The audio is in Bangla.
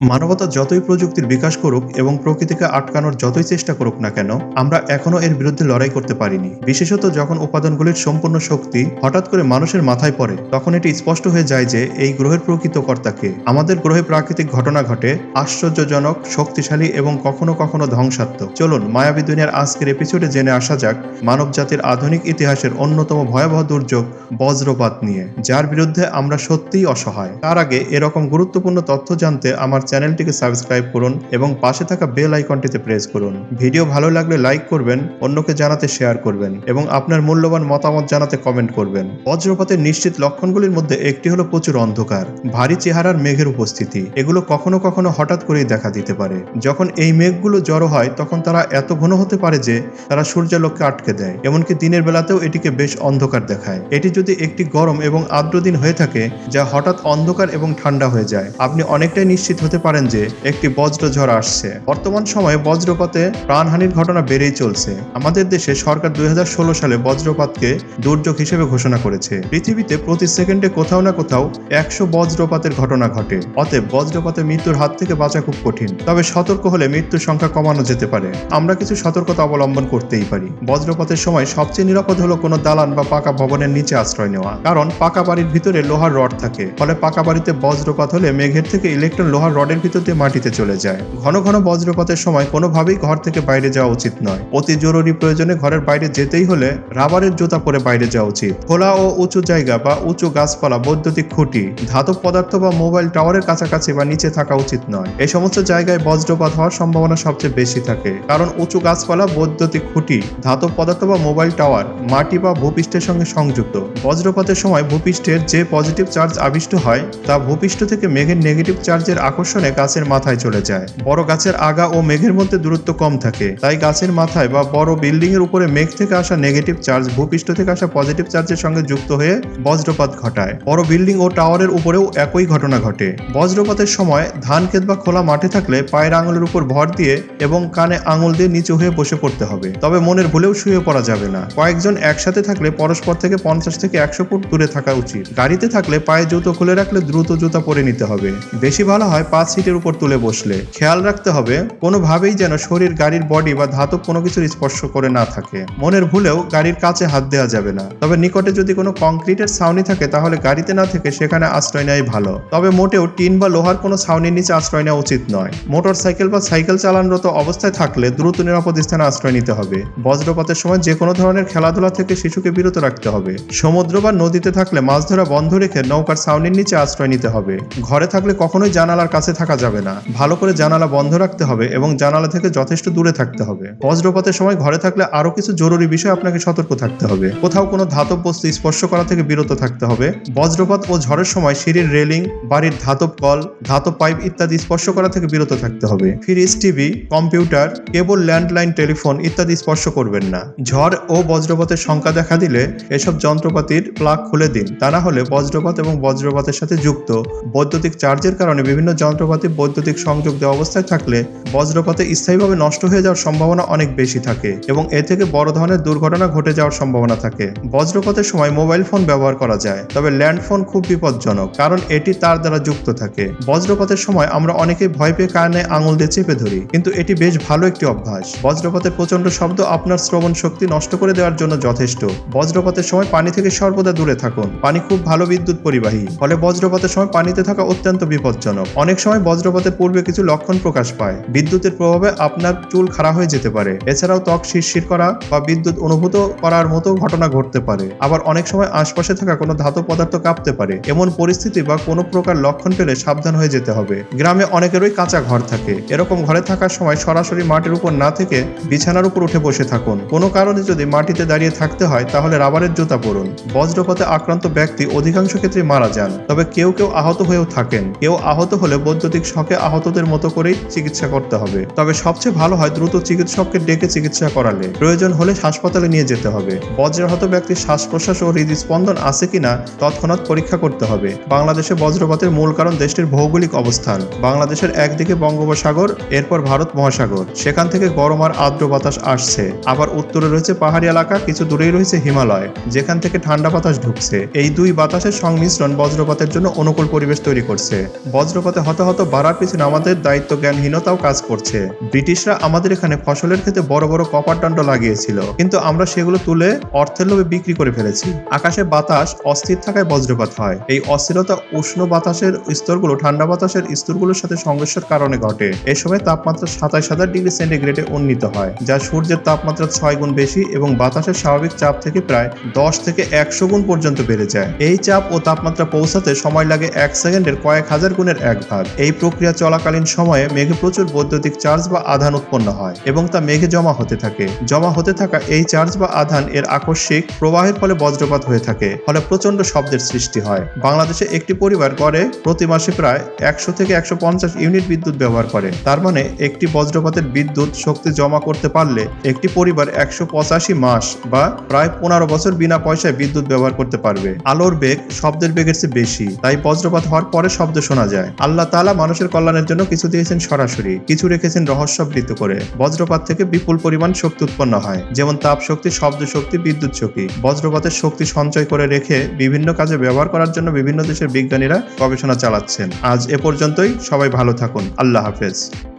মানবতা যতই প্রযুক্তির বিকাশ করুক এবং প্রকৃতিকে আটকানোর যতই চেষ্টা করুক না কেন, আমরা এখনও এর বিরুদ্ধে লড়াই করতে পারিনি। বিশেষত যখন উপাদানগুলির সম্পূর্ণ শক্তি হঠাৎ করে মানুষের মাথায় পড়ে, তখন এটি স্পষ্ট হয়ে যায় যে এই গ্রহের প্রকৃত কর্তাকে। আমাদের গ্রহে প্রাকৃতিক ঘটনা ঘটে, আশ্চর্যজনক, শক্তিশালী এবং কখনো কখনো ধ্বংসাত্মক। চলুন মায়াবী দুনিয়ার আজকের এপিসোডে জেনে আসা যাক মানব জাতির আধুনিক ইতিহাসের অন্যতম ভয়াবহ দুর্যোগ বজ্রপাত নিয়ে, যার বিরুদ্ধে আমরা সত্যিই অসহায়। তার আগে এরকম গুরুত্বপূর্ণ তথ্য জানতে আমার চ্যানেলটিকে সাবস্ক্রাইব করুন এবং পাশে থাকা বেল আইকনটিতে প্রেস করুন। ভিডিও ভালো লাগলে লাইক করবেন, অন্যকে জানাতে শেয়ার করবেন এবং আপনার মূল্যবান মতামত জানাতে কমেন্ট করবেন। বজ্রপাতের নিশ্চিত লক্ষণগুলির মধ্যে একটি হলো প্রচুর অন্ধকার, ভারী চেহারার মেঘের উপস্থিতি। এগুলো কখনো কখনো হঠাৎ করেই দেখা দিতে পারে। যখন এই মেঘগুলো জড়ো হয় তখন তারা এত ঘন হতে পারে যে তারা সূর্যালোককে আটকে দেয়। এমনকি দিনের বেলাতেও এটিকে বেশ অন্ধকার দেখায়। এটি যদি একটি গরম এবং আর্দ্র দিন হয়ে থাকে যা হঠাৎ অন্ধকার এবং ঠান্ডা হয়ে যায়, আপনি অনেকটাই নিশ্চিত হতে পারেন যে একটি বজ্রঝড় আসছে। বর্তমান সময়ে বজ্রপাতে প্রাণহানির ঘটনা বেড়েই চলছে। আমাদের দেশে সরকার 2016 সালে বজ্রপাতকে দুর্যোগ হিসেবে ঘোষণা করেছে। পৃথিবীতে প্রতি সেকেন্ডে কোথাও না কোথাও 100 বজ্রপাতের ঘটনা ঘটে। অতএব বজ্রপাতে মৃত্যুর হাত থেকে বাঁচা খুব কঠিন, তবে সতর্ক হলে মৃত্যুর সংখ্যা কমানো যেতে পারে। আমরা কিছু সতর্কতা অবলম্বন করতেই পারি। বজ্রপাতের সময় সবচেয়ে নিরাপদ হলো কোনো দালান বা পাকা ভবনের নিচে আশ্রয় নেওয়া, কারণ পাকা বাড়ির ভিতরে লোহার রড থাকে। ফলে পাকা বাড়িতে বজ্রপাত হলে মেঘের থেকে ইলেকট্রন লোহার রডের ভিতর দিয়ে মাটিতে চলে যায়। ঘন ঘন বজ্রপাতের সময় কোনোভাবেই ঘর থেকে বাইরে যাওয়া উচিত নয়। অতি জরুরি প্রয়োজনে ঘরের বাইরে যেতেই হলে রাবারের জুতা পরে বাইরে যাওয়া উচিত। খোলা ও উঁচু জায়গা বা উঁচু গাছপালা, বৈদ্যুতিক খুঁটি, ধাতব পদার্থ বা মোবাইল টাওয়ারের কাছাকাছি বা নিচে থাকা উচিত নয়। এই সমস্ত জায়গায় বজ্রপাত হওয়ার সম্ভাবনা সবচেয়ে বেশি থাকে, কারণ উঁচু গাছপালা, বৈদ্যুতিক খুঁটি, ধাতব পদার্থ বা মোবাইল টাওয়ার মাটি বা ভূপৃষ্ঠের সঙ্গে সংযুক্ত। বজ্রপাতের সময় ভূপৃষ্ঠের যে পজিটিভ চার্জ আবিষ্ট হয় তা ভূপৃষ্ঠ থেকে মেঘের নেগেটিভ চার্জের আকর্ষণে গাছের মাথায় চলে যায়। বড় গাছের আগা ও মেঘের মধ্যে দূরত্ব কম থাকে, তাই গাছের মাথায় বা বড় বিল্ডিং এর উপরে মেঘ থেকে আসা নেগেটিভ চার্জ ভূপৃষ্ঠ থেকে আসা পজিটিভ চার্জের সঙ্গে যুক্ত হয়ে বজ্রপাত ঘটায়। বড় বিল্ডিং ও টাওয়ারের উপরেও একই ঘটনা ঘটে। বজ্রপাতের সময় ধান ক্ষেত বা খোলা মাঠে থাকলে পায়ের আঙুলের উপর ভর দিয়ে এবং কানে আঙুল দিয়ে নিচু হয়ে বসে পড়তে হবে, তবে মনের ভুলেও শুয়ে পড়া যাবে না। কয়েকজন একসাথে থাকলে পরস্পর থেকে 50 থেকে 100 ফুট দূরে থাকা উচিত। গাড়িতে থাকলে পায়ে জুতো খুলে রাখলে দ্রুত জুতা পরে নিতে হবে। বেশি ভালো হয় 5 সিটের উপর তুলে বসলে। খেয়াল রাখতে হবে কোনোভাবেই যেন শরীর গাড়ির বডি বা ধাতব কোনো কিছুর স্পর্শ করে না থাকে। মনের ভুলেও গাড়ির কাছে হাত দেওয়া যাবে না। তবে নিকটে যদি কোনো কংক্রিটের ছাউনি থাকে তাহলে গাড়িতে না থেকে সেখানে আশ্রয় নেওয়াই ভালো। তবে মোটেও টিন বা লোহার কোনো ছাউনির নিচে আশ্রয় নেওয়া উচিত নয়। মোটর সাইকেল বা সাইকেল চালানরত অবস্থায় থাকলে দ্রুত নিরাপদ স্থানে আশ্রয় নিতে হবে। বজ্রপাতের সময় যে কোনো ধরনের খেলাধুলা থেকে শিশুকে বিরত রাখতে হবে। সমুদ্র বা নদীতে থাকলে মাছ ধরা বন্ধ রেখে নৌকার ছাউনির নিচে আশ্রয় নিতে হবে। ঘরে থাকলে কখনোই জানালার কাছে থাকা যাবে না। ভালো করে জানালা বন্ধ রাখতে হবে এবং জানালা থেকে যথেষ্ট দূরে থাকতে হবে। বজ্রপাতের সময় ঘরে থাকলে আরো কিছু জরুরি বিষয় আপনাকে সতর্ক থাকতে হবে। কোথাও কোনো ধাতব বস্তু স্পর্শ করা থেকে বিরত থাকতে হবে। বজ্রপাত ও ঝড়ের সময় সিঁড়ির রেলিং, বাড়ির ধাতব কল, ধাতব পাইপ ইত্যাদি স্পর্শ করা থেকে বিরত থাকতে হবে। ফ্রিজ, টিভি, কম্পিউটার, কেবল, ল্যান্ডলাইন, টেলিফোন ইত্যাদি স্পর্শ করবেন না। ঝড় ও বজ্রপাতের শঙ্কা দেখা দিলে এসব যন্ত্রপাতির প্লাগ খুলে দিন। তা না হলে বজ্রপাত এবং বজ্রপাতের সাথে যুক্ত বৈদ্যুতিক চার্জের কারণে বিভিন্ন যন্ত্রপাতি বৈদ্যুতিক সংযোগ দেওয়া অবস্থায় থাকলে বজ্রপাতে স্থায়ীভাবে নষ্ট হয়ে যাওয়ার সম্ভাবনা অনেক বেশি থাকে এবং এ থেকে বড় ধরনের দুর্ঘটনা ঘটে যাওয়ার সম্ভাবনা থাকে। বজ্রপাতের সময় মোবাইল ফোন ব্যবহার করা যায়, তবে ল্যান্ড ফোন খুব বিপজ্জনক, কারণ এটি তার দ্বারা যুক্ত থাকে। বজ্রপাতের সময় আমরা অনেকেই ভয় পেয়ে কানে আঙুল দিয়ে চেপে ধরি, কিন্তু এটি বেশ ভালো একটি অভ্যাস। বজ্রপাতের প্রচন্ড শব্দ আপনার শ্রবণ শক্তি নষ্ট করে দেওয়ার জন্য যথেষ্ট। বজ্রপাতের সময় পানি থেকে সর্বদা দূরে থাকুন। পানি খুব ভালো বিদ্যুৎ পরিবাহী, ফলে বজ্রপাতের সময় পানিতে থাকা অত্যন্ত বিপজ্জনক। অনেক সময় বজ্রপাতের পূর্বে কিছু লক্ষণ প্রকাশ পায়। বিদ্যুতের প্রভাবে আপনার চুল খাড়া হয়ে যেতে পারে। এছাড়াও ত্বক শিরশির করা বা বিদ্যুৎ অনুভূত করার মতো ঘটনা ঘটতে পারে। আবার অনেক সময় আশপাশে থাকা কোনো ধাতব পদার্থ কাঁপতে পারে। এমন পরিস্থিতি বা কোনো প্রকার লক্ষণ পেলে সাবধান হয়ে যেতে হবে। গ্রামে অনেকেরই কাঁচা ঘর থাকে। এরকম ঘরে থাকার সময় সরাসরি মাটির উপর না থেকে বিছানার উপর উঠে বসে থাকুন। কোনো কারণে যদি মাটিতে দাঁড়িয়ে থাকতে হয় তাহলে রাবারের জুতা পরুন। বজ্রপাতে আক্রান্ত ব্যক্তি অধিকাংশ ক্ষেত্রে মারা যান, তবে কেউ কেউ আহত হয়েও থাকেন। কেউ আহত হলে বৈদ্যুতিক শকে আহতদের মতো করেই চিকিৎসা করতে হবে। তবে সবচেয়ে ভালো হয় দ্রুত চিকিৎসককে ডেকে চিকিৎসা করালে। প্রয়োজন হলে হাসপাতালে নিয়ে যেতে হবে। বজ্রাহত ব্যক্তির শ্বাস প্রশ্বাস ও হৃদস্পন্দন আছে কিনা তৎক্ষণাৎ পরীক্ষা করতে হবে। বাংলাদেশে বজ্রপাতের মূল কারণ দেশটির ভৌগোলিক অবস্থান। বাংলাদেশের একদিকে বঙ্গোপসাগর, এরপর ভারত মহাসাগর, সেখান থেকে গরম আর আর্দ্র বাতাস আসছে। আবার উত্তরে রয়েছে পাহাড়ি এলাকা, কিছু দূরেই রয়েছে হিমালয়, যেখান থেকে ঠান্ডা বাতাস ঢুকছে। এই দুই বাতাসের সংমিশ্রণ বজ্রপাতের জন্য অনুকূল পরিবেশ তৈরি করছে। বজ্রপাতে হতাহত হতাহত বাড়ার পিছনে আমাদের দায়িত্ব জ্ঞানহীনতাও কাজ করছে। ব্রিটিশরা আমাদের এখানে ফসলের ক্ষেত্রে বড় বড় কপার দণ্ড লাগিয়েছিল, কিন্তু আমরা সেগুলো তুলে অর্থের লোভে বিক্রি করে ফেলেছি। আকাশে বাতাস অস্থির থাকায় বজ্রপাত হয়। এই অস্থিরতা উষ্ণ বাতাসের স্তরগুলো ঠান্ডা বাতাসের স্তরগুলোর সাথে সংঘর্ষের কারণে ঘটে। এ সময় তাপমাত্রা 27,000 ডিগ্রি সেন্টিগ্রেডে উন্নীত হয়, যা সূর্যের তাপমাত্রা 6 গুণ বেশি এবং বাতাসের স্বাভাবিক চাপ থেকে প্রায় 10 থেকে 100 গুণ পর্যন্ত বেড়ে যায়। এই চাপ ও তাপমাত্রা পৌঁছাতে সময় লাগে 1 সেকেন্ডের কয়েক হাজার গুণের 1 ভাগ। এই প্রক্রিয়া চলাকালীন সময়ে মেঘে প্রচুর বৈদ্যুতিক চার্জ বা আধান উৎপন্ন হয় এবং তা মেঘে জমা হতে থাকে। জমা হতে থাকা এই চার্জ বা আধান এর আকস্মিক প্রবাহের ফলে বজ্রপাত হয়ে থাকে, ফলে প্রচন্ড শব্দের সৃষ্টি হয়। বাংলাদেশে একটি পরিবার গড়ে প্রতি মাসে প্রায় 100 থেকে 150 ইউনিট বিদ্যুৎ ব্যবহার করে। তার মানে একটি বজ্রপাতের বিদ্যুৎ শক্তি জমা করতে পারলে একটি পরিবার 185 মাস বা প্রায় 15 বছর বিনা পয়সায় বিদ্যুৎ ব্যবহার করতে পারবে। আলোর বেগ শব্দের বেগের চেয়ে বেশি, তাই বজ্রপাত হওয়ার পরে শব্দ শোনা যায়। আল্লাহ তাআলা মানুষের কল্যাণের জন্য কিছু দিয়েছেন সরাসরি, কিছু রেখেছেন রহস্যাবৃত করে। বজ্রপাত থেকে বিপুল পরিমাণ শক্তি উৎপন্ন হয়, যেমন তাপ শক্তি, শব্দ শক্তি, বিদ্যুৎ শক্তি। বজ্রপাতের শক্তি সঞ্চয় করে রেখে বিভিন্ন কাজে ব্যবহার করার জন্য বিভিন্ন দেশের বিজ্ঞানীরা গবেষণা চালাচ্ছেন। আজ এ পর্যন্তই। সবাই ভালো থাকুন। আল্লাহ হাফেজ।